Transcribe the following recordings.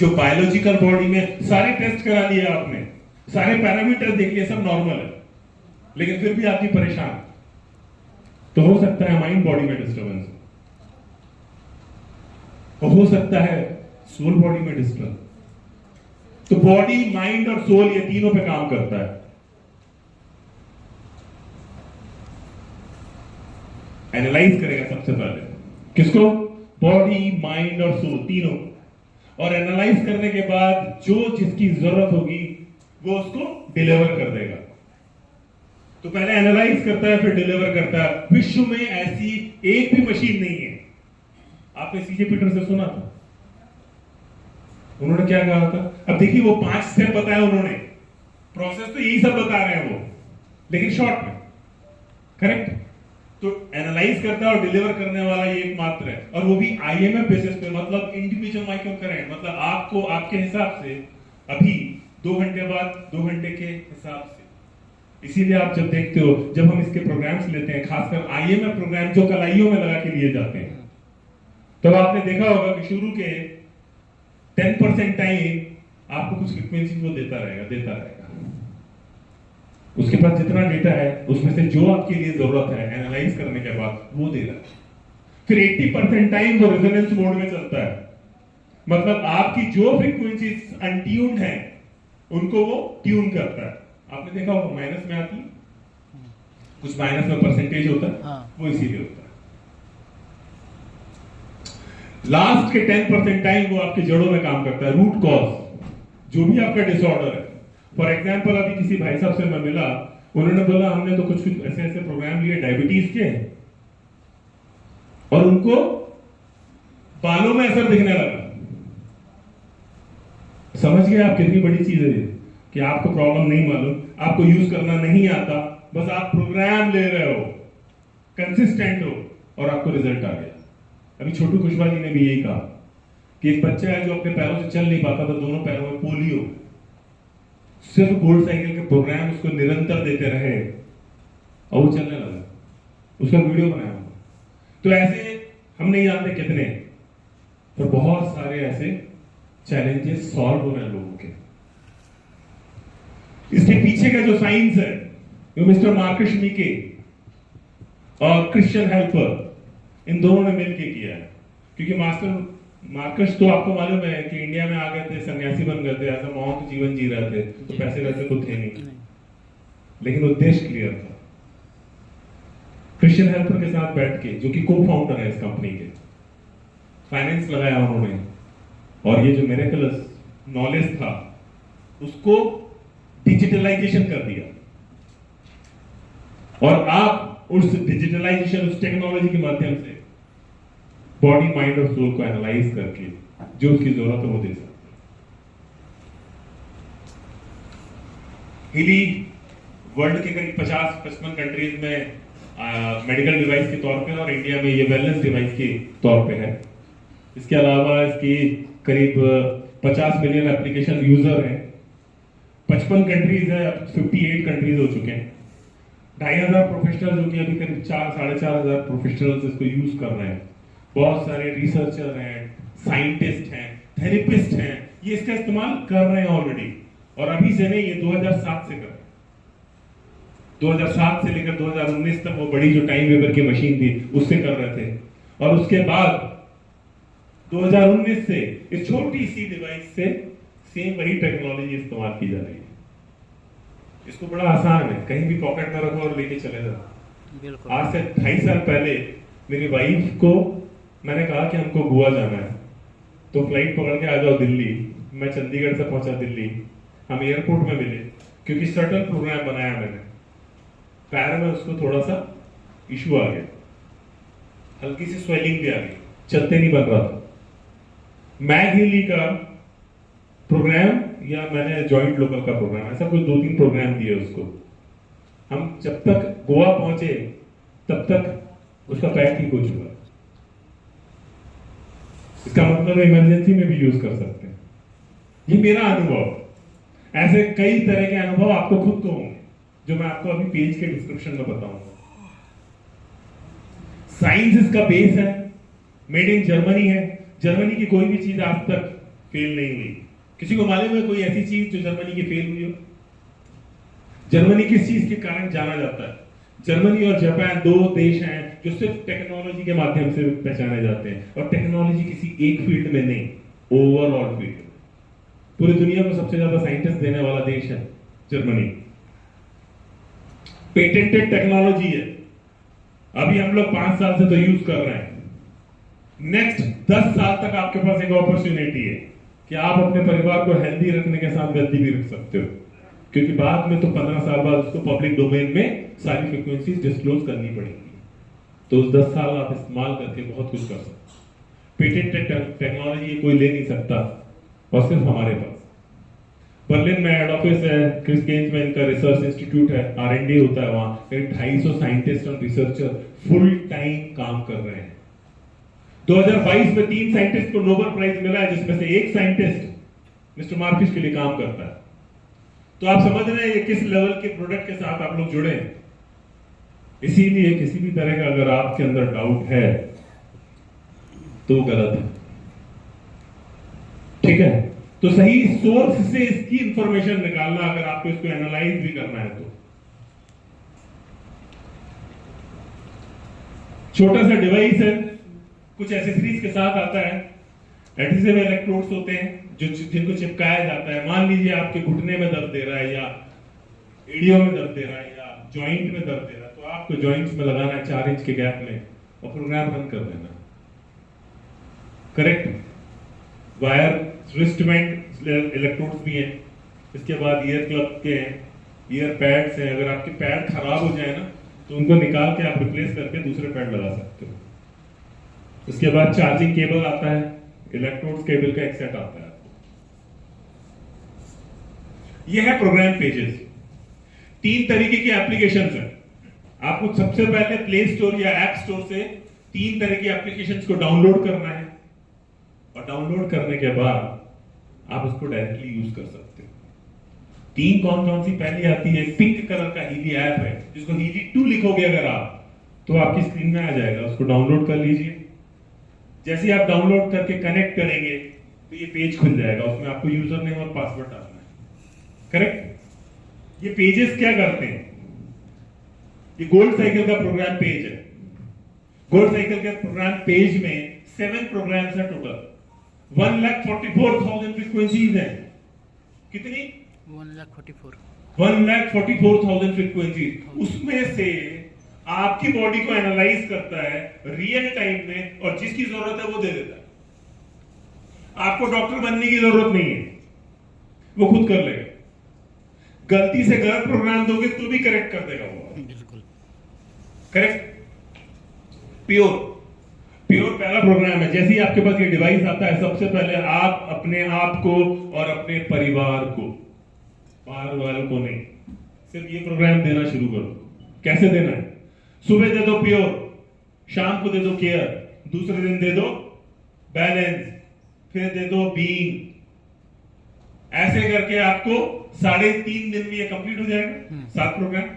जो biological body में सारे टेस्ट करा लिए आपने, सारे पैरामीटर देख लिए, सब नॉर्मल है, लेकिन फिर भी आपकी परेशान, तो हो सकता है माइंड बॉडी में डिस्टर्बेंस, हो सकता है सोल बॉडी में डिस्टर्ब। तो बॉडी, माइंड और सोल ये तीनों पे काम करता है। एनालाइज करेगा सबसे पहले किसको? बॉडी, माइंड और सोल तीनों। और एनालाइज करने के बाद जो जिसकी जरूरत होगी वो उसको डिलीवर कर देगा। तो पहले एनालाइज करता है, फिर डिलीवर करता है। विश्व में ऐसी एक भी मशीन नहीं है। आपने सीजे पीटर से सुना था, उन्होंने क्या कहा था? अब देखिए वो 5 स्टेप बताया उन्होंने, प्रोसेस तो यही सब बता रहे हैं वो, लेकिन शॉर्ट में, करेक्ट? तो एनालाइज करता है और डिलीवर करने वाला ये एकमात्र है, और वो भी आईएमएफ बेसिस पे, मतलब इंडिविजुअल माइक्रो करंट, मतलब आपको आपके हिसाब से अभी 2 घंटे बाद 2 घंटे के हिसाब से। इसीलिए आप जब देखते हो, जब हम इसके प्रोग्राम्स लेते हैं, खासकर आईएमएफ प्रोग्राम जो कलाइयों में लगा के लिए जाते हैं, तब आपने देखा होगा कि शुरू के 10% टाइम आपको कुछ फ्रीक्वेंसी वो देता रहेगा। उसके पास जितना डेटा है उसमें से जो आपके लिए जरूरत है एनालाइज करने के बाद वो दे रहा है। फिर 80% टाइम वो रेजोनेंस मोड में चलता है, मतलब आपकी जो फ्रीक्वेंसीज अनट्यून्ड है उनको वो ट्यून करता है। आपने देखा होगा माइनस में आती, कुछ माइनस में परसेंटेज होता है, वो इसीलिए होता है। लास्ट के 10% टाइम वो आपके जड़ों में काम करता है, रूट कॉज, जो भी आपका डिसऑर्डर है। फॉर एग्जाम्पल अभी किसी भाई साहब से मैं मिला, उन्होंने बोला हमने तो कुछ ऐसे ऐसे प्रोग्राम लिए डायबिटीज के, और उनको बालों में असर दिखने लगा। समझ गए आप कितनी बड़ी चीज है ये, कि आपको प्रॉब्लम नहीं मालूम, आपको यूज करना नहीं आता, बस आप प्रोग्राम ले रहे हो, कंसिस्टेंट हो, और आपको रिजल्ट आ गया। अभी छोटू कुशवाहा जी ने भी यही कहा कि एक बच्चा है जो अपने पैरों से चल नहीं पाता था, दोनों पैरों में पोलियो, सिर्फ गोल्ड साइकिल के प्रोग्राम उसको निरंतर देते रहे और वो चलने लगा, उसका वीडियो बनाया। तो ऐसे हम नहीं जानते कितने, तो बहुत सारे ऐसे चैलेंजेस सॉल्व हो रहे हैं लोगों के। इसके पीछे का जो साइंस है वो मिस्टर मार्कस मीके और क्रिश्चियन हेल्पर, इन दोनों ने मिलकर किया है। क्योंकि मास्टर मार्कस तो आपको मालूम है कि इंडिया में आ गए थे, सन्यासी बन गए थे, ऐसा मौन जीवन जी रहे थे, तो पैसे वैसे तो थे नहीं, लेकिन उद्देश्य क्लियर था। क्रिश्चियन हेल्पर के साथ बैठ के, जो कि को फाउंडर है इस कंपनी के, फाइनेंस लगाया उन्होंने, और ये जो मिरेकलस नॉलेज था उसको डिजिटलाइजेशन कर दिया। और आप उस डिजिटलाइजेशन, उस टेक्नोलॉजी के माध्यम से बॉडी, माइंड और सोल को एनालाइज करके जो उसकी जरूरत है वो दे सकते हैं। हिली वर्ल्ड के करीब 50-55 कंट्रीज में मेडिकल डिवाइस के तौर पे, और इंडिया में ये वेलनेस डिवाइस के तौर पे है। इसके अलावा इसकी करीब 50 मिलियन एप्लीकेशन यूजर हैं, 55 कंट्रीज है, 58 कंट्रीज हो चुके हैं, 2500 प्रोफेशनल, जो कि अभी करीब 4-4.5 प्रोफेशनल्स इसको यूज कर रहे हैं। बहुत सारे रिसर्चर हैं, साइंटिस्ट हैं, थेरेपिस्ट हैं, ये इसका इस्तेमाल कर रहे हैं ऑलरेडी। और अभी से नहीं, ये 2007 से कर रहे हैं। 2007 से लेकर 2019 तक वो बड़ी जो टाइम वेवर की मशीन थी उससे कर रहे थे, और उसके बाद 2019 से इस छोटी सी डिवाइस से सेम वही टेक्नोलॉजी इस्तेमाल की जा रही है। इसको बड़ा आसान है, कहीं भी पॉकेट में रखो और लेके चले जाओ। आज से 2.5 साल पहले मेरी वाइफ को मैंने कहा कि हमको गोवा जाना है, तो फ्लाइट पकड़ के आ जाओ दिल्ली। मैं चंडीगढ़ से पहुंचा दिल्ली, हम एयरपोर्ट में मिले, क्योंकि शटल प्रोग्राम बनाया मैंने। पैर में उसको थोड़ा सा इशू आ गया, हल्की सी स्वेलिंग भी आ गई, चलते नहीं बन रहा था। मैग हिली का प्रोग्राम या मैंने जॉइंट लोकल का प्रोग्राम, ऐसा कुछ 2-3 प्रोग्राम दिए उसको। हम जब तक गोवा पहुंचे तब तक उसका पैर ठीक हो चुका। इसका मतलब इमरजेंसी में भी यूज कर सकते हैं। ये मेरा अनुभव। ऐसे कई तरह के अनुभव आपको खुद को होंगे, जो मैं आपको अभी पेज के डिस्क्रिप्शन में बताऊंगा। साइंस इसका बेस है, मेड इन जर्मनी है। जर्मनी की कोई भी चीज आज तक फेल नहीं हुई। किसी को मालूम है कोई ऐसी चीज जो जर्मनी की फेल हुई हो? जर्मनी किस चीज के कारण जाना जाता है? जर्मनी और जापान दो देश हैं जो सिर्फ टेक्नोलॉजी के माध्यम से पहचाने जाते हैं, और टेक्नोलॉजी किसी एक फील्ड में नहीं, ओवरऑल फील्ड में। पूरी दुनिया को सबसे ज्यादा साइंटिस्ट देने वाला देश है जर्मनी। पेटेंटेड टेक्नोलॉजी है, अभी हम लोग 5 साल से तो यूज कर रहे हैं। नेक्स्ट 10 साल तक आपके पास एक अपॉर्चुनिटी है कि आप अपने परिवार को हेल्दी रखने के साथ वेल्दी भी रख सकते हो, क्योंकि बाद में तो 15 साल बाद उसको पब्लिक डोमेन में सारी फ्रीक्वेंसीज डिस्क्लोज करनी पड़ेगी। तो उस 10 साल आप इस्तेमाल करके बहुत कुछ कर सकते हो। पेटेंटेड टेक्नोलॉजी कोई ले नहीं सकता, और सिर्फ हमारे पास। बर्लिन में हेड ऑफिस है, क्रिस गेंज में इनका रिसर्च इंस्टीट्यूट है, R&D होता है वहां। करीब 250 साइंटिस्ट और रिसर्चर फुल टाइम काम कर रहे हैं। 2022 में 3 साइंटिस्ट को नोबेल प्राइज मिला है, जिसमें से एक साइंटिस्ट मिस्टर मार्किस के लिए काम करता है। तो आप समझ रहे हैं ये किस लेवल के प्रोडक्ट के साथ आप लोग जुड़े हैं। इसीलिए किसी भी तरह का अगर आपके अंदर डाउट है तो गलत है, ठीक है? तो सही सोर्स से इसकी इंफॉर्मेशन निकालना, अगर आपको इसको एनालाइज भी करना है तो। छोटा सा डिवाइस है, कुछ एसेसरीज के साथ आता है। एडहेसिव इलेक्ट्रोड्स होते हैं जो जिनको चिपकाया जाता है। मान लीजिए आपके घुटने में दर्द दे रहा है, या एडियो में दर्द दे रहा है, या जॉइंट में दर्द दे रहा है, तो आपको जॉइंट्स में लगाना है 4 इंच के गैप में, और प्रोग्राम रन कर देना। करेक्ट? वायर रिस्टबैंड इलेक्ट्रोड्स भी हैं, इसके बाद ईयर क्लब के हैं, ईयर पैड्स हैं। अगर आपके पैड खराब हो जाए ना तो उनको निकाल के आप रिप्लेस करके दूसरे पैड लगा सकते हो। इसके बाद चार्जिंग केबल आता है, इलेक्ट्रोड्स केबल का एक सेट आता है। यह है प्रोग्राम पेजेस। 3 तरीके की एप्लीकेशंस हैं। आपको सबसे पहले प्ले स्टोर या ऐप स्टोर से 3 तरह की एप्लीकेशंस को डाउनलोड करना है, और डाउनलोड करने के बाद आप उसको डायरेक्टली यूज कर सकते हो। 3 कौन कौन सी? पहली आती है पिंक कलर का हीली ऐप है, जिसको हीली 2 लिखोगे अगर आप तो आपकी स्क्रीन में आ जाएगा। उसको डाउनलोड कर लीजिए। जैसे आप डाउनलोड करके कनेक्ट करेंगे तो ये पेज खुल जाएगा, उसमें आपको यूजर नेम और पासवर्ड डालना है। करेक्ट? ये पेजेस क्या करते हैं? ये गोल्ड साइकिल का प्रोग्राम पेज है। गोल्ड साइकिल के प्रोग्राम पेज में 7 प्रोग्राम्स है टोटल। 1,44,000 फ्रीक्वेंसीज हैं। कितनी? 1,44,000 फ्रीक्वेंसीज। उसमें से आपकी बॉडी को एनालाइज करता है रियल टाइम में, और जिसकी जरूरत है वो दे देता है। आपको डॉक्टर बनने की जरूरत नहीं है, वो खुद कर लेगा। गलती से गलत प्रोग्राम दोगे तो भी करेक्ट कर देगा वो। बिल्कुल करेक्ट। प्योर पहला प्रोग्राम है। जैसे ही आपके पास ये डिवाइस आता है, सबसे पहले आप अपने आप को और अपने परिवार को, बाहर वालों को नहीं, सिर्फ ये प्रोग्राम देना शुरू कर दो। कैसे देना है? सुबह दे दो प्योर, शाम को दे दो केयर, दूसरे दिन दे दो बैलेंस, फिर दे दो बीइंग। ऐसे करके आपको 3.5 दिन में ये कंप्लीट हो जाएगा। 7 प्रोग्राम,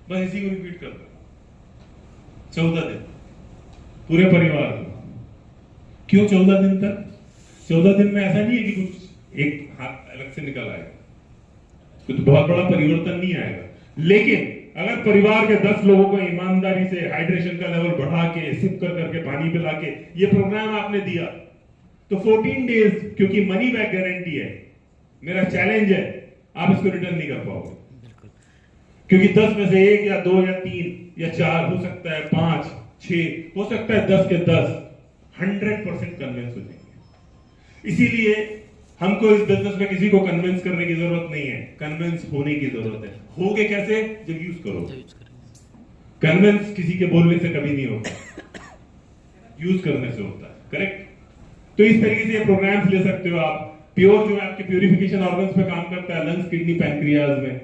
बस इसी को रिपीट कर दो 14 दिन पूरे परिवार को। क्यों 14 दिन तक? 14 दिन में ऐसा नहीं है कि कुछ एक हाथ अलग से निकल आएगा, कुछ बहुत बड़ा परिवर्तन नहीं आएगा। लेकिन अगर परिवार के 10 लोगों को ईमानदारी से हाइड्रेशन का लेवल बढ़ा के, सिप कर करके, पानी पिला के ये प्रोग्राम आपने दिया, तो 14 डेज, क्योंकि मनी बैक गारंटी है, मेरा चैलेंज है, आप इसको रिटर्न नहीं कर पाओगे। क्योंकि 10 में से 1 या 2 या 3 या 4 हो सकता है, 5 6 हो सकता है, 10 के 10 100% कन्विंस हो जाएंगे। इसीलिए हमको इस बिजनेस में किसी को कन्विंस करने की जरूरत नहीं है, कन्विंस होने की जरूरत है। होगे कैसे? जब यूज करो। कन्विंस किसी के बोलने से कभी नहीं होता, यूज करने से होता है। करेक्ट? तो इस तरीके से प्रोग्राम्स ले सकते हो आप। प्योर जो है आपके प्यूरिफिकेशन ऑर्गन्स पे काम करता है, लंग्स, किडनी, पैंक्रियाज में।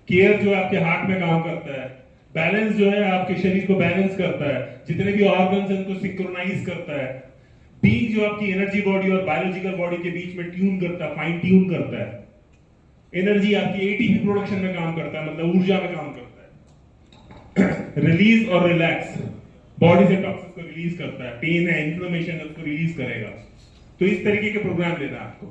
केयर जो है आपके हार्ट में काम करता है। बैलेंस जो है आपके शरीर को बैलेंस करता है, जितने भी ऑर्गन्स हैं उनको सिंक्रोनाइज करता है। बीइंग जो आपकी एनर्जी बॉडी और बायोलॉजिकल बॉडी के बीच में ट्यून करता है, फाइन ट्यून करता है। एनर्जी आपकी एटीपी प्रोडक्शन में काम करता है, मतलब ऊर्जा में काम करता है। रिलीज और रिलैक्स, बॉडी से टॉक्सिन्स को रिलीज करता है। पेन है, इन्फ्लेमेशन है, उसको रिलीज करेगा। तो इस तरीके के प्रोग्राम लेना है आपको।